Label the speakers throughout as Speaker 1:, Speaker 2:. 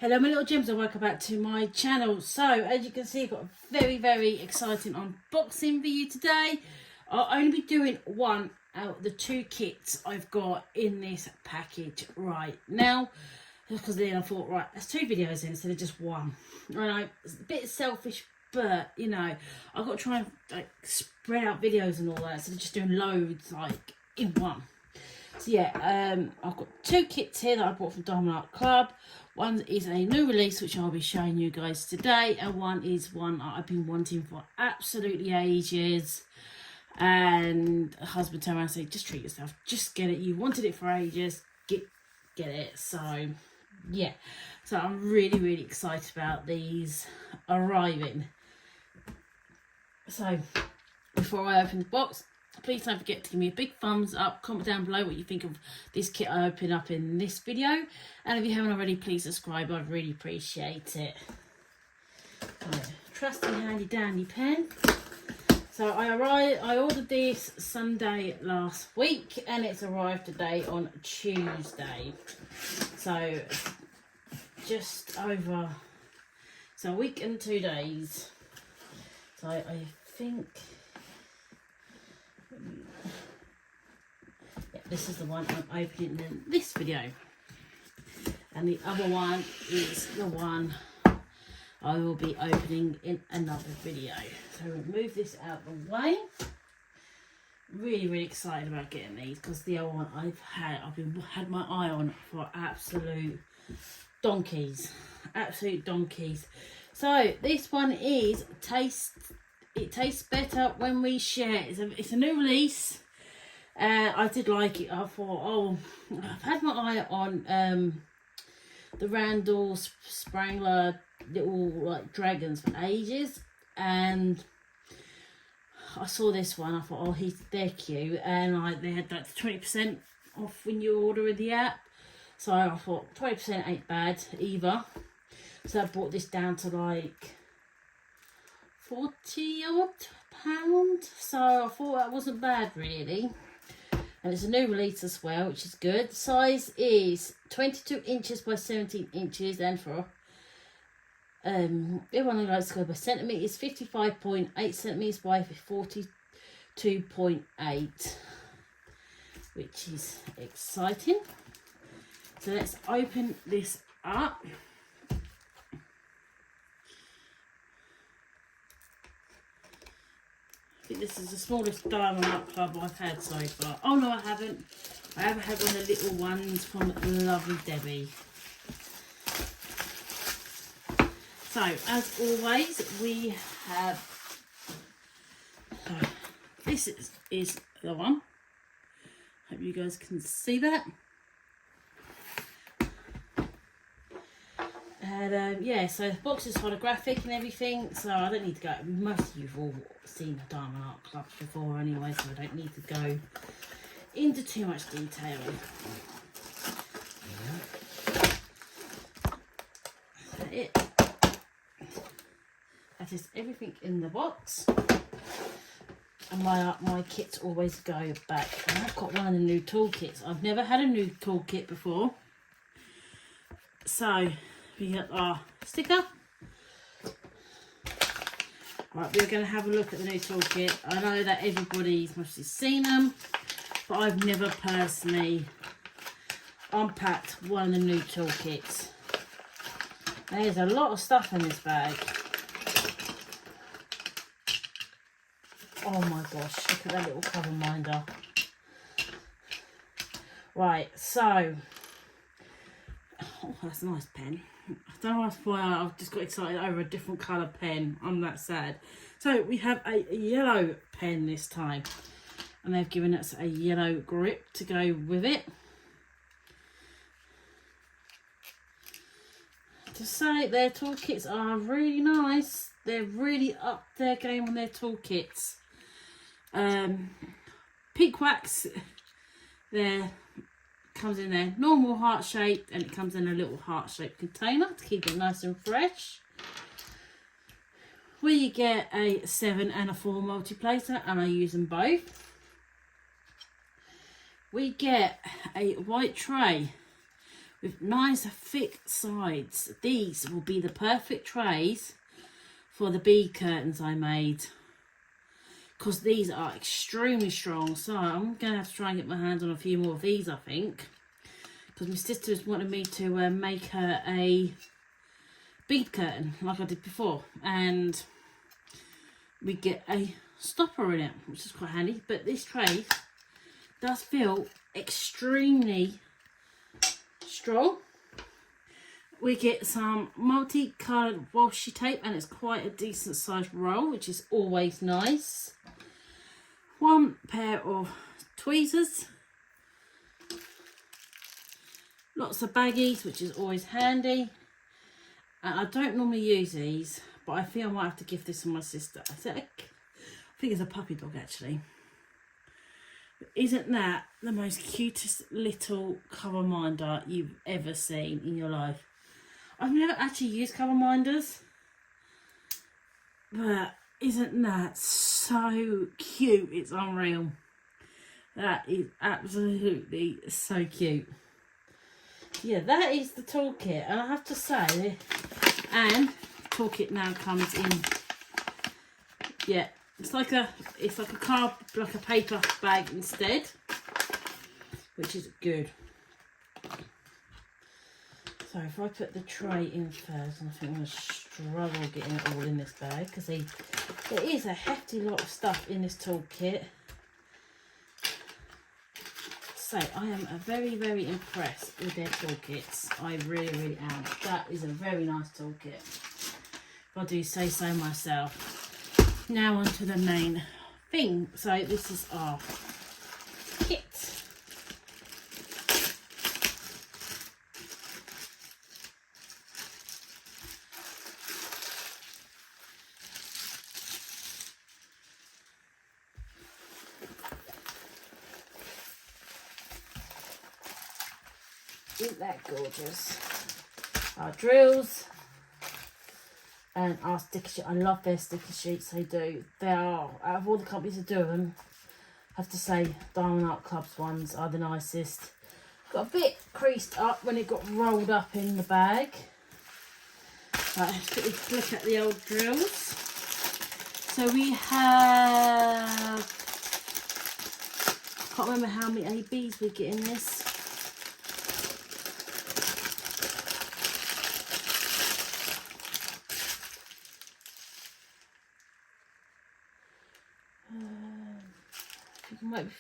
Speaker 1: Hello my little gems and welcome back to my channel. So as you can see, I've got a very exciting unboxing for you today. I'll only be doing one out of the two kits I've got in this package right now, because then I thought, right, there's two videos in instead of just one. I know it's a bit selfish, but you know, I've got to try and like spread out videos and all that instead of just doing loads like in one. So yeah, I've got two kits here that I bought from Diamond Art Club. One is a new release, which I'll be showing you guys today, and one is one I've been wanting for absolutely ages. And a husband turned around and said, just treat yourself, just get it. You wanted it for ages, get it. So yeah, so I'm really excited about these arriving. So before I open the box, please don't forget to give me a big thumbs up, comment down below what you think of this kit I open up in this video, and if you haven't already, please subscribe, I'd really appreciate it. So, trusty handy dandy pen. So I ordered this Sunday last week and it's arrived today on Tuesday. So just over, so a week and 2 days. So I think, yeah, this is the one I'm opening in this video, and the other one is the one I will be opening in another video. So we'll move this out of the way. Really excited about getting these, because the other one I've had my eye on for absolute donkeys. So this one is It Tastes Better When We Share. It's a new release. I did like it. I thought, oh, I've had my eye on the Randall Sprangler little like dragons for ages, and I saw this one. I thought, oh, they're cute, and they had that 20% off when you order in the app. So I thought 20% ain't bad either. So I brought this down to like 40 odd pound. So I thought that wasn't bad really. And it's a new release as well, which is good. The size is 22 inches by 17 inches, and for everyone who likes to go by centimetres, 55.8 centimetres by 42.8, which is exciting. So let's open this up. I think this is the smallest Diamond Art Club I've had so far. Oh no, I haven't. I haven't had one of the little ones from Lovely Debbie. So, as always, we have, this is the one. Hope you guys can see that. And yeah, so the box is holographic and everything, so I don't need to go, most of you've all seen the Diamond Art Club before anyway, so I don't need to go into too much detail. That is everything in the box, and my kits always go back. And I've got one of the new toolkits. I've never had a new toolkit before, so we got our sticker. Right, we're going to have a look at the new toolkit. I know that everybody's mostly seen them, but I've never personally unpacked one of the new toolkits. There's a lot of stuff in this bag. Oh my gosh, look at that little cover minder. Right, so, oh, that's a nice pen. I don't know why I've just got excited over a different colour pen. I'm that sad. So we have a yellow pen this time, and they've given us a yellow grip to go with it. To say their toolkits are really nice. They're really up their game on their toolkits. Pink wax there comes in their normal heart shape, and it comes in a little heart shaped container to keep it nice and fresh. We get a 7 and a 4 multiplater, and I use them both. We get a white tray with nice thick sides. These will be the perfect trays for the bead curtains I made, because these are extremely strong. So I'm going to have to try and get my hands on a few more of these, I think, because my sister's wanted me to make her a bead curtain like I did before, and we get a stopper in it, which is quite handy. But this tray does feel extremely strong. We get some multi-coloured washi tape, and it's quite a decent sized roll, which is always nice. One pair of tweezers, lots of baggies, which is always handy. And I don't normally use these, but I think I might have to give this to my sister. I think it's a puppy dog actually. But isn't that the most cutest little cover minder you've ever seen in your life? I've never actually used cover minders, but isn't that so cute? It's unreal. That is absolutely so cute. Yeah, that is the toolkit, and I have to say, and toolkit now comes in. Yeah, it's like a paper bag instead, which is good. So if I put the tray in first, and I think I'm going to struggle getting it all in this bag, because there is a hefty lot of stuff in this toolkit. So I am very, very impressed with their toolkits. I really, really am. That is a very nice toolkit, if I do say so myself. Now on to the main thing. So this is our kit. Isn't that gorgeous? Our drills and our sticker sheet. I love their sticker sheets, they do. They are, out of all the companies that do them, I have to say Diamond Art Club's ones are the nicest. Got a bit creased up when it got rolled up in the bag. Right, let's quickly look at the old drills. So we have, I can't remember how many ABs we get in this. I think it might be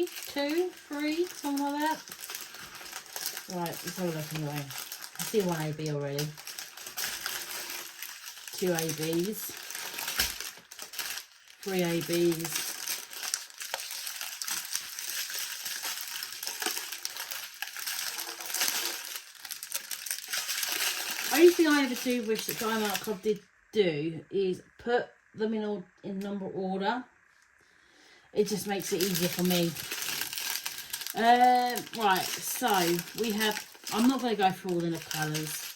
Speaker 1: 3, something like that. Right, let's have a look anyway. I see one AB already. 2 ABs. 3 ABs. Only thing I ever do wish that Diamond Art Club did do is put them in number order. It just makes it easier for me. Right, so we have, I'm not going to go through all the colours.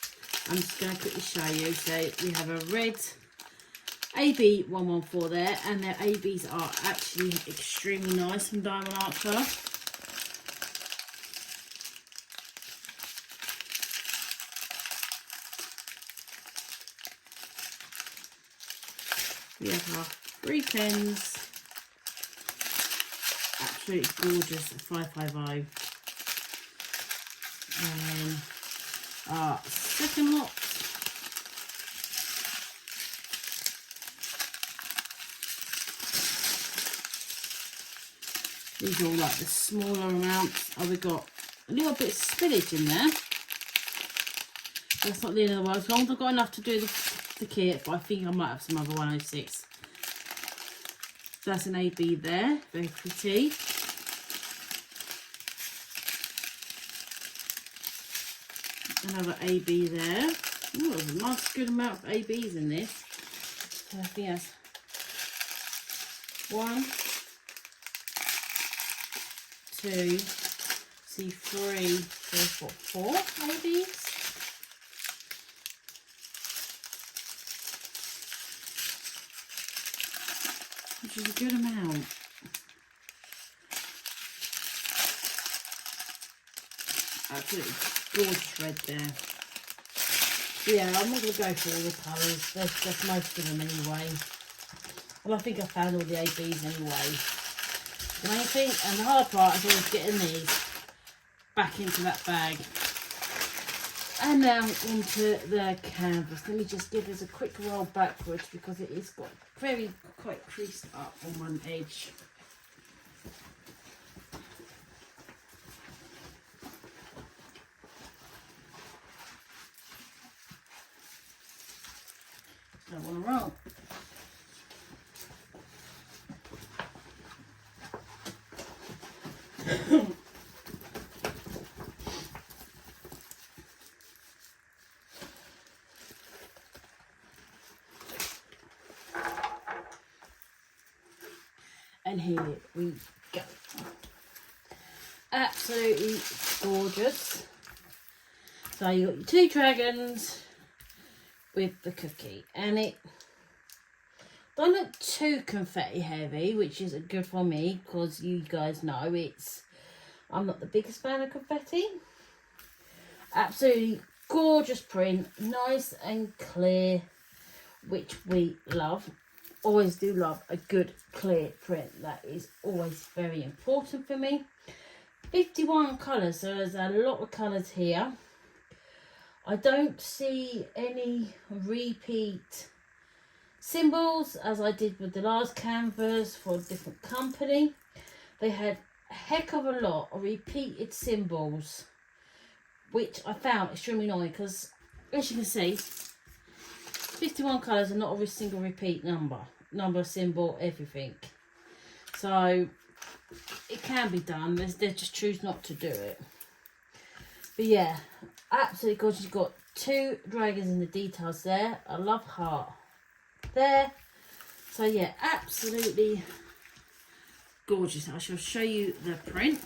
Speaker 1: I'm just going to quickly show you. So we have a red AB 114 there, and their ABs are actually extremely nice from Diamond Art Club. We have our 3 pens. Absolutely gorgeous, 550. And our second lot. These are all like the smaller amounts. Oh, we've got a little bit of spillage in there. That's not the end of the world. As long as I've got enough to do the kit, but I think I might have some other 106. So that's an AB there, very pretty. Another AB there. Ooh, there's a nice good amount of ABs in this. So I think that's 1, 2, see 3, 4 ABs. Which is a good amount. Absolutely gorgeous red there. Yeah, I'm not going to go through all the colours. There's most of them anyway. Well, I think I found all the ABs anyway. The main thing and the hard part is always getting these back into that bag. And now onto the canvas. Let me just give this a quick roll backwards because it is got quite creased up on one edge. Don't want to roll. And here we go. Absolutely gorgeous. So you got your two dragons with the cookie, and it don't look too confetti heavy, which is good for me because you guys know I'm not the biggest fan of confetti. Absolutely gorgeous print, nice and clear, which we love. Always do love a good clear print. That is always very important for me. 51 colours, so there's a lot of colours here. I don't see any repeat symbols as I did with the last canvas for a different company. They had a heck of a lot of repeated symbols, which I found extremely annoying because, as you can see, 51 colours and not every single repeat number, symbol, everything. So it can be done. They just choose not to do it. But yeah, absolutely gorgeous. You've got two dragons in the details there. A love heart there. So yeah, absolutely gorgeous. I shall show you the print.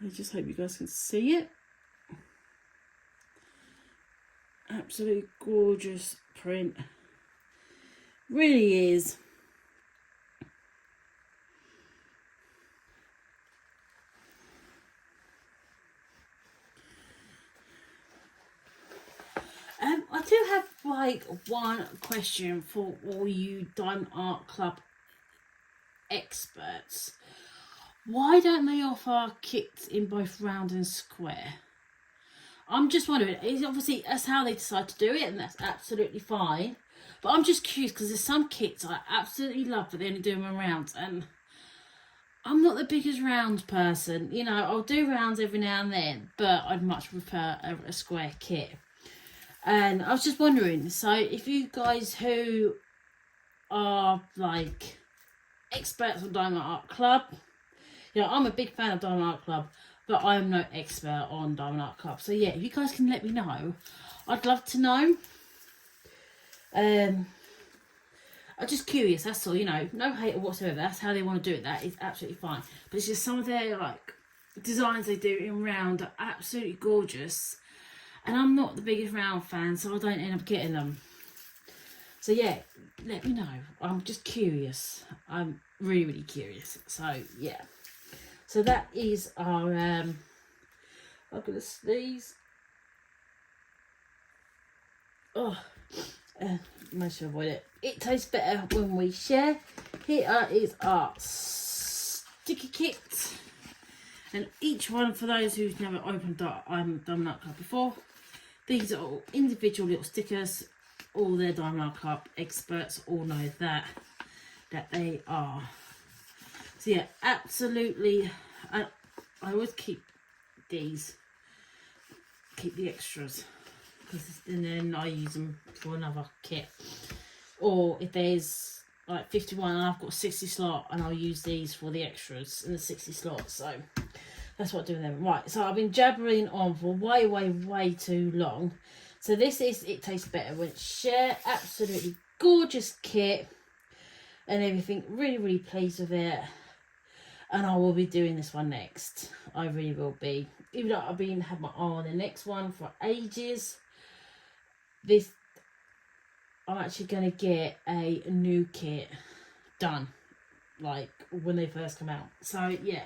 Speaker 1: I just hope you guys can see it. Absolutely gorgeous print. Really is. I do have like one question for all you Diamond Art Club experts. Why don't they offer kits in both round and square? I'm just wondering. It's obviously that's how they decide to do it, and that's absolutely fine. But I'm just curious because there's some kits I absolutely love, but they only do them in rounds, and I'm not the biggest round person. You know, I'll do rounds every now and then, but I'd much prefer a square kit. And I was just wondering, so if you guys who are like experts on Diamond Art Club, you know, I'm a big fan of Diamond Art Club, but I'm no expert on Diamond Art Club. So yeah, if you guys can let me know, I'd love to know. I'm just curious, that's all, you know, no hate or whatsoever. That's how they want to do it. That is absolutely fine. But it's just some of their like designs they do in round are absolutely gorgeous. And I'm not the biggest round fan, so I don't end up getting them. So yeah, let me know. I'm just curious. I'm really, really curious. So yeah. So that is our look at the sleeves. Oh, managed to avoid it. It tastes better when we share. Here is our sticker kit. And each one, for those who've never opened Diamond Art Club before, these are all individual little stickers. All their Diamond Art Club experts all know that they are. So yeah, absolutely. I always keep these, keep the extras, and then I use them for another kit. Or if there's like 51 and I've got a 60 slot, and I'll use these for the extras in the 60 slot. So that's what I do with them. Right, so I've been jabbering on for way too long. So this is It Tastes Better When It's Shared. Absolutely gorgeous kit and everything. Really pleased with it. And I will be doing this one next. I really will be. Even though I've had my eye on the next one for ages. I'm actually going to get a new kit done. like when they first come out. So yeah,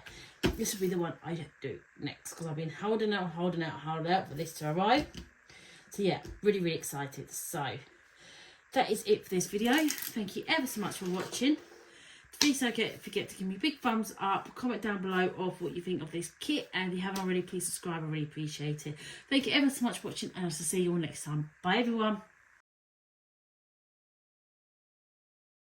Speaker 1: this will be the one I do next because I've been holding out for this to arrive. So yeah, really excited. So that is it for this video. Thank you ever so much for watching. Please don't forget to give me a big thumbs up, comment down below of what you think of this kit, and if you haven't already, please subscribe. I really appreciate it. Thank you ever so much for watching, and I'll see you all next time. Bye everyone.